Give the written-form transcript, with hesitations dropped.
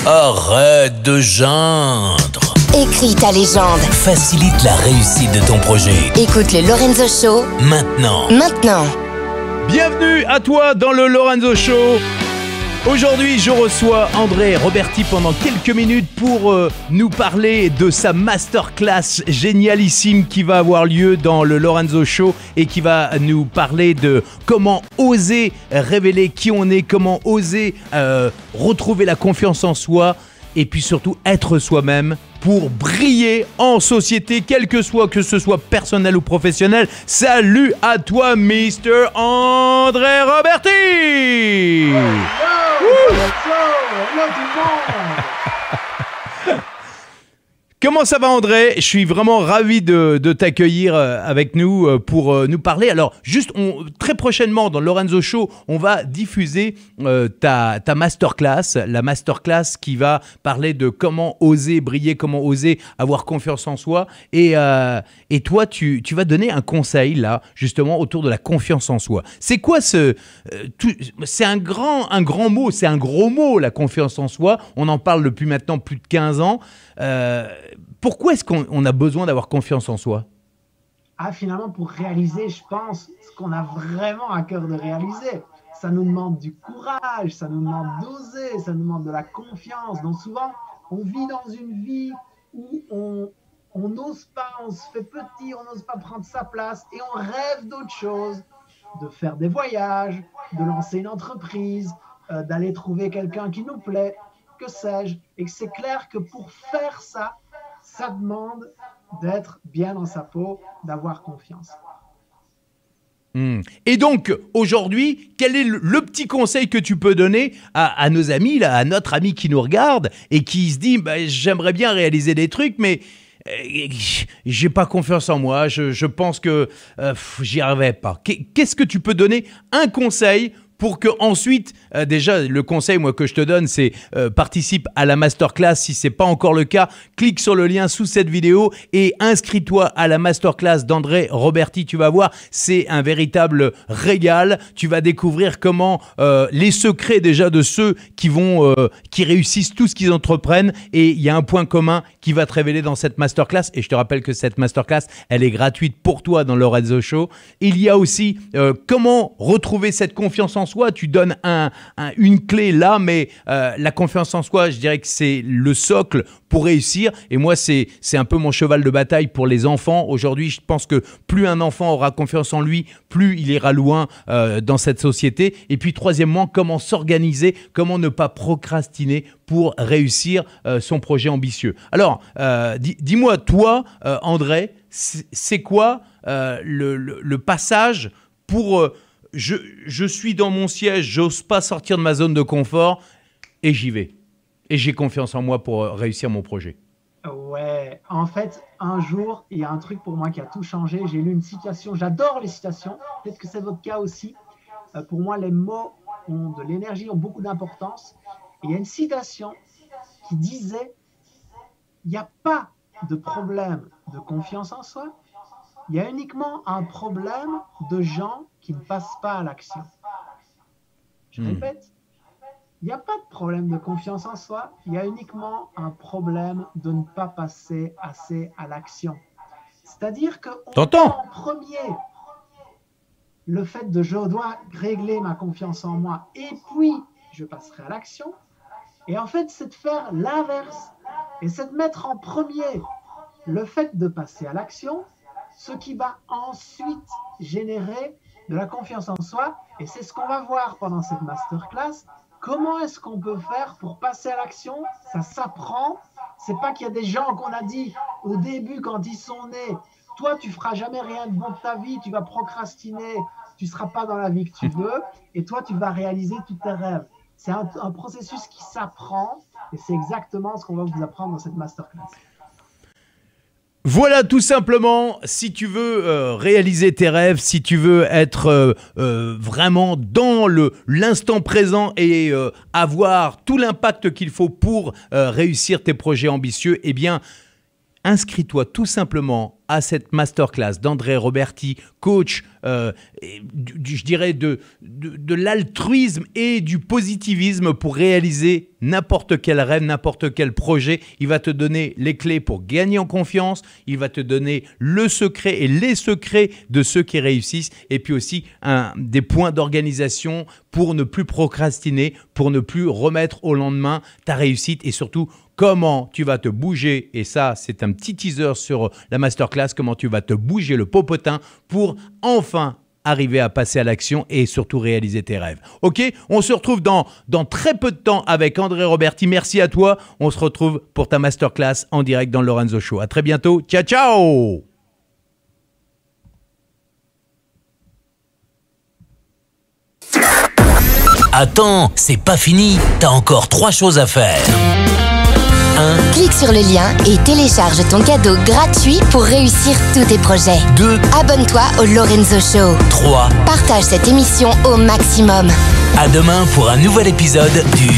Arrête de geindre. Écris ta légende. Facilite la réussite de ton projet. Écoute le Lorenzo Show. Maintenant. Bienvenue à toi dans le Lorenzo Show. Aujourd'hui, je reçois André Roberti pendant quelques minutes pour nous parler de sa masterclass génialissime qui va avoir lieu dans le Lorenzo Show et qui va nous parler de comment oser révéler qui on est, comment oser retrouver la confiance en soi et puis surtout être soi-même pour briller en société, que ce soit personnel ou professionnel. Salut à toi, Mr. André Roberti! Comment ça va, André? Je suis vraiment ravi de t'accueillir avec nous pour nous parler. Alors, juste très prochainement dans le Lorenzo Show, on va diffuser ta masterclass, la masterclass qui va parler de comment oser briller, comment oser avoir confiance en soi. Et toi, tu vas donner un conseil là, justement, autour de la confiance en soi. C'est quoi c'est un grand mot, c'est un gros mot, la confiance en soi. On en parle depuis maintenant plus de 15 ans. Pourquoi est-ce qu'on a besoin d'avoir confiance en soi? Finalement, pour réaliser, je pense, ce qu'on a vraiment à cœur de réaliser. Ça nous demande du courage, ça nous demande d'oser, ça nous demande de la confiance. Donc souvent, on vit dans une vie où on n'ose pas, on se fait petit, on n'ose pas prendre sa place et on rêve d'autre chose, de faire des voyages, de lancer une entreprise, d'aller trouver quelqu'un qui nous plaît, que sais-je. Et que c'est clair que pour faire ça, ça demande d'être bien dans sa peau, d'avoir confiance. Et donc, aujourd'hui, quel est le petit conseil que tu peux donner à nos amis, là, à notre ami qui nous regarde et qui se dit j'aimerais bien réaliser des trucs, mais j'ai pas confiance en moi, je pense que j'y arriverai pas. Qu'est-ce que tu peux donner un conseil pour que ensuite, déjà, le conseil moi que je te donne, c'est participe à la masterclass. Si c'est pas encore le cas, clique sur le lien sous cette vidéo et inscris-toi à la masterclass d'André Roberti. Tu vas voir, c'est un véritable régal. Tu vas découvrir comment les secrets déjà de ceux qui réussissent tout ce qu'ils entreprennent. Et il y a un point commun qui va te révéler dans cette masterclass. Et je te rappelle que cette masterclass, elle est gratuite pour toi dans le Lorenzo Show. Il y a aussi comment retrouver cette confiance en soi. Tu donnes une clé là, mais la confiance en soi, je dirais que c'est le socle pour réussir. Et moi, c'est un peu mon cheval de bataille pour les enfants. Aujourd'hui, je pense que plus un enfant aura confiance en lui, plus il ira loin dans cette société. Et puis, troisièmement, comment s'organiser, comment ne pas procrastiner pour réussir son projet ambitieux. Alors, dis-moi, toi, André, c'est quoi le passage pour... Je suis dans mon siège, j'ose pas sortir de ma zone de confort et j'y vais. Et j'ai confiance en moi pour réussir mon projet. Ouais, en fait, un jour, il y a un truc pour moi qui a tout changé. J'ai lu une citation, j'adore les citations, peut-être que c'est votre cas aussi. Pour moi, les mots ont de l'énergie, ont beaucoup d'importance. Et il y a une citation qui disait « Il n'y a pas de problème de confiance en soi, il y a uniquement un problème de gens qui ne passent pas à l'action. » Je répète, il n'y a pas de problème de confiance en soi, il y a uniquement un problème de ne pas passer assez à l'action. C'est-à-dire qu'on met en premier le fait de je dois régler ma confiance en moi et puis je passerai à l'action. Et en fait, c'est de faire l'inverse et c'est de mettre en premier le fait de passer à l'action, ce qui va ensuite générer de la confiance en soi. Et c'est ce qu'on va voir pendant cette masterclass. Comment est-ce qu'on peut faire pour passer à l'action? Ça s'apprend. C'est pas qu'il y a des gens qu'on a dit au début quand ils sont nés, toi tu feras jamais rien de bon de ta vie, tu vas procrastiner, tu seras pas dans la vie que tu veux et toi tu vas réaliser tous tes rêves. C'est un processus qui s'apprend et c'est exactement ce qu'on va vous apprendre dans cette masterclass. Voilà, tout simplement, si tu veux réaliser tes rêves, si tu veux être vraiment dans l'instant présent et avoir tout l'impact qu'il faut pour réussir tes projets ambitieux, eh bien, inscris-toi tout simplement à cette masterclass d'André Roberti, coach je dirais, de l'altruisme et du positivisme pour réaliser n'importe quel rêve, n'importe quel projet. Il va te donner les clés pour gagner en confiance, il va te donner le secret et les secrets de ceux qui réussissent, et puis aussi des points d'organisation pour ne plus procrastiner, pour ne plus remettre au lendemain ta réussite, et surtout comment tu vas te bouger, et ça c'est un petit teaser sur la masterclass, comment tu vas te bouger le popotin pour enfin arriver à passer à l'action et surtout réaliser tes rêves. Ok, on se retrouve dans très peu de temps avec André Roberti. Merci à toi. On se retrouve pour ta masterclass en direct dans le Lorenzo Show. À très bientôt. Ciao, ciao. Attends, c'est pas fini. T'as encore 3 choses à faire. 1. Clique sur le lien et télécharge ton cadeau gratuit pour réussir tous tes projets. 2. Abonne-toi au Lorenzo Show. 3. Partage cette émission au maximum. À demain pour un nouvel épisode du